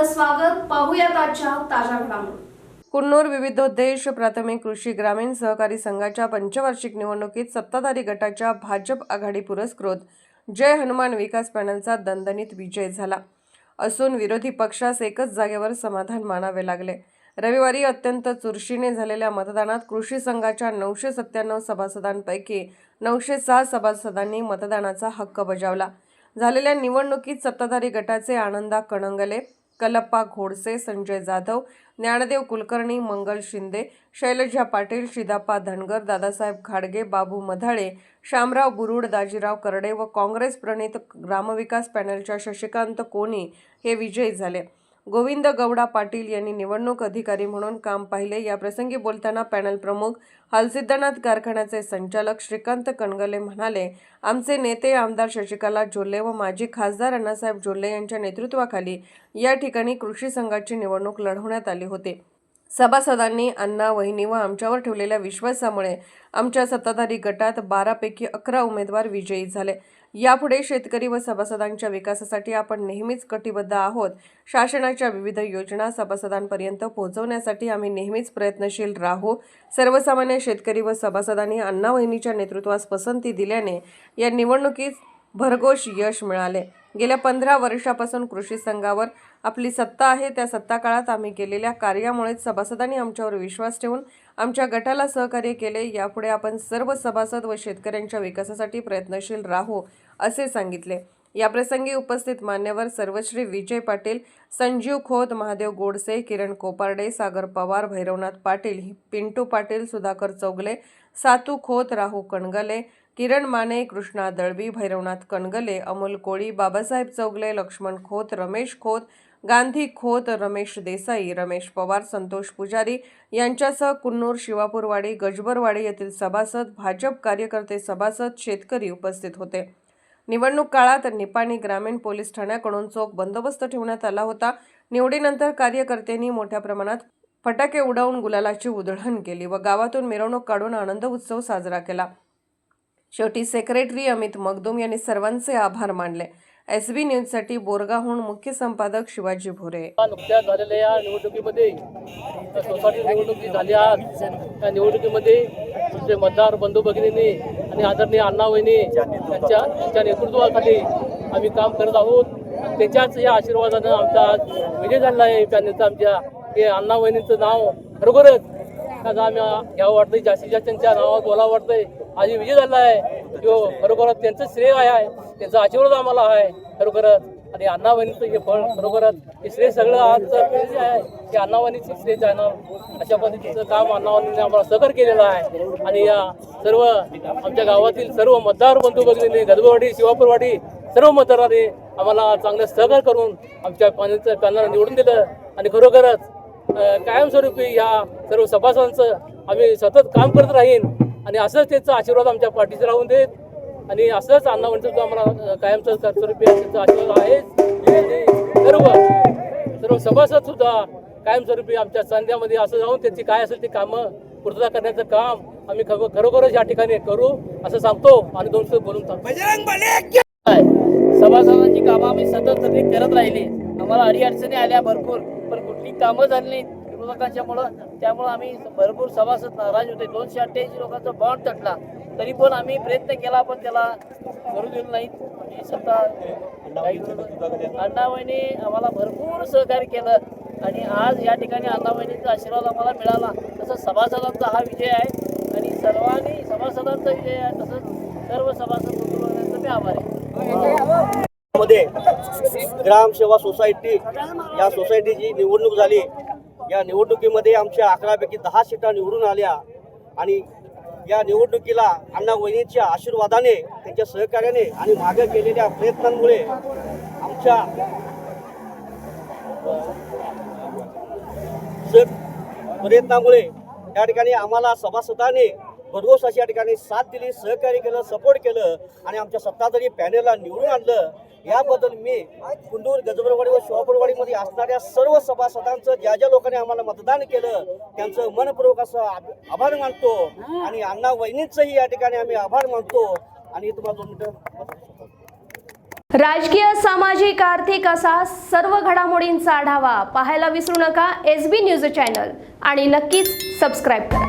आपलं स्वागत. पाहूयात आजच्या ताज्या घडामोडी. कुन्नूर विविधोद्देश प्राथमिक कृषी ग्रामीण सहकारी संघाच्या पंचवार्षिक निवडणुकीत सत्ताधारी गटाच्या भाजप आघाडी पुरस्कृत जय हनुमान विकास पॅनलचा दणदणीत विजय झाला असून विरोधी पक्षास एकच जागेवर समाधान मानावे लागले. रविवारी अत्यंत चुरशीने झालेल्या मतदानात कृषी संघाच्या 997 सभासदांपैकी 906 सभासदांनी मतदानाचा हक्क बजावला. झालेल्या निवडणुकीत सत्ताधारी गटाचे आनंदा कणंगले, कल्लप्पा घोडसे, संजय जाधव, ज्ञानदेव कुलकर्णी, मंगल शिंदे, शैलजा पाटील, शिदाप्पा धनगर, दादासाहेब घाडगे, बाबू मधाळे, शामराव बुरुड, दाजीराव करडे व काँग्रेस प्रणित ग्रामविकास पॅनलच्या शशिकांत कोणी हे विजयी झाले. गोविंद गौडा पाटील यांनी निवडणूक अधिकारी म्हणून काम पाहिले. या प्रसंगी बोलताना पॅनल प्रमुख हलसिद्धनाथ कारखान्याचे संचालक श्रीकांत कणगले म्हणाले, आमचे नेते आमदार शशिकला जोल्ले व माजी खासदार अण्णासाहेब जोल्ले यांच्या नेतृत्वाखाली या ठिकाणी कृषी संघाची निवडणूक लढवण्यात आली होती. सभासदांनी अण्णा, वहिनी व आमच्यावर ठेवलेल्या विश्वासामुळे आमच्या सत्ताधारी गटात 12 पैकी 11 उमेदवार विजयी झाले. यापुढे शेतकरी व सभासदांच्या विकासासाठी आपण नेहमीच कटिबद्ध आहोत. शासनाच्या विविध योजना सभासदांपर्यंत पोहोचवण्यासाठी आम्ही नेहमीच प्रयत्नशील राहू. सर्वसामान्य शेतकरी व सभासदांनी अण्णा वहिनीच्या नेतृत्वास पसंती दिल्याने या निवडणुकीत भरघोस यश मिळाले. गेल्या 15 वर्षापासून कृषी संघावर आपली सत्ता आहे. त्या सत्ता काळात आम्ही केलेल्या कार्यामुळेच सभासदांनी आमच्यावर विश्वास ठेवून आमच्या गटाला सहकार्य केले. यापुढे आपण सर्व सभासद व शेतकऱ्यांच्या विकासासाठी प्रयत्नशील राहू असे सांगितले. याप्रसंगी उपस्थित मान्यवर सर्वश्री विजय पाटील, संजीव खोत, महादेव गोडसे, किरण कोपारडे, सागर पवार, भैरवनाथ पाटील, पिंटू पाटील, सुधाकर चौगले, सातू खोत, राहू कणगले, किरण माने, कृष्णा दळवी, भैरवनाथ कणगले, अमोल कोळी, बाबासाहेब चौगले, लक्ष्मण खोत, रमेश खोत, गांधी खोत, रमेश देसाई, रमेश पवार, संतोष पुजारी यांच्यासह कुन्नूर, शिवापूरवाडी, गजबरवाडी येथील सभासद, भाजप कार्यकर्ते, सभासद, शेतकरी उपस्थित होते. निवडणूक काळात निपाणी ग्रामीण पोलीस ठाण्याकडून चोख बंदोबस्त ठेवण्यात आला होता. निवडीनंतर कार्यकर्त्यांनी मोठ्या प्रमाणात फटाके उडवून गुलालाची उधळण केली व गावातून मिरवणूक काढून आनंद उत्सव साजरा केला. शेवटी सेक्रेटरी अमित मगदूम यांनी सर्वांचे आभार मानले. SB न्यूजसाठी बोरगावहून मुख्य संपादक शिवाजी भोरे. नुकत्याच झालेल्या या निवडणुकीमध्ये सोसायटी निवडणूक झाली आज, त्या निवडणुकीमध्ये तुमचे मतदार बंधू भगिनींनी आणि आदरणीय अण्णा वहिनी यांच्या नेतृत्वाखाली आम्ही काम करत आहोत. त्यांच्याच या आशीर्वादानं आमचा आज विजय झाला आहे. पॅनलचा आमच्या हे अण्णा वहिनींचं नाव खरोखरच आज आम्ही घ्यावं वाटतंय, जास्तीत जास्त त्यांच्या नावात बोलावं वाटतंय. आज विजय झाला आहे तो खरोखरच त्यांचं श्रेय आहे, त्यांचा आशीर्वाद आम्हाला आहे खरोखरच. आणि अण्णा वहिनीचं हे फळ खरोखरच हे श्रेय सगळं आजचं आहे की अण्णा वहिनीची श्रेय आहे. अशा पद्धतीचं काम अण्णा वहिनीने आम्हाला सहकार्य केलेलं आहे. आणि या सर्व आमच्या गावातील सर्व मतदार बंधू भगिनींनी, गजबरवाडी, शिवापूरवाडी सर्व मतदारांनी आम्हाला चांगलं सहकार्य करून आमच्या पॅनलला निवडून दिलं. आणि खरोखरच कायमस्वरूपी ह्या सर्व सभासदांचं आम्ही सतत काम करत राहीन आणि असंच त्यांचा आशीर्वाद आमच्या पाठीशी राहून देत. आणि असंच अण्णा वहिनीचं आम्हाला कायमचं स्वरूपी त्यांचा आशीर्वाद आहे. सर्व सभासद सुद्धा कायमस्वरूपी आमच्या संध्यामध्ये असं जाऊन त्यांची काय असेल ती कामं पूर्तता करण्याचं काम आम्ही खरोखरच या ठिकाणी करू असं सांगतो. आणि 2 शब्द बोलून सांगतो. सभासदांची कामं आम्ही सतत करत राहिली. आम्हाला अडीअडचणी आल्या भरपूर, पण कुठली कामं झाली विरोधकांच्यामुळं. त्यामुळं आम्ही भरपूर सभासद नाराज होते. 288 लोकांचा बॉन्ड तटला, तरी पण आम्ही प्रयत्न केला, पण त्याला करू दिलं नाहीत. आम्ही सत्ता अण्णावहिनी आम्हाला भरपूर सहकार्य केलं. आणि आज या ठिकाणी अण्णावहिनीचा आशीर्वाद आम्हाला मिळाला. तसंच सभासदांचा हा विजय आहे आणि सर्वांनी सभासदांचा विजय आहे. तसंच सर्व सभासद कुटुंबांचा मी आभार आहे. मध्ये ग्रामसेवा सोसायटी या सोसायटीची निवडणूक झाली. या निवडणुकीमध्ये आमच्या 11 पैकी 10 सीटा निवडून आल्या. आणि या निवडणुकीला अण्णा वहिनीच्या आशीर्वादाने, त्यांच्या सहकार्याने आणि मागे केलेल्या प्रयत्नांमुळे आमच्या या ठिकाणी आम्हाला सभासदांनी भरघोस अशी या ठिकाणी साथ दिली, सहकार्य केलं, सपोर्ट केलं आणि आमच्या सत्ताधारी पॅनलला निवडून आणलं. याबद्दल मी कुन्नूर, गजबरवाडी व शिवापूरवाडीमध्ये असणाऱ्या सर्व सभासदांचं, ज्या ज्या लोकांनी आम्हाला मतदान केलं त्यांचं मनपूर्वक असं आभार मानतो. आणि अण्णा वहिनींचंही या ठिकाणी आम्ही आभार मानतो. आणि तुम्हाला 2 मिनिटं राजकीय, सामाजिक, आर्थिक असा सर्व घडामोडींचा आढावा पाहायला विसरू नका SB न्यूज चॅनल आणि नक्कीच सबस्क्राईब करा.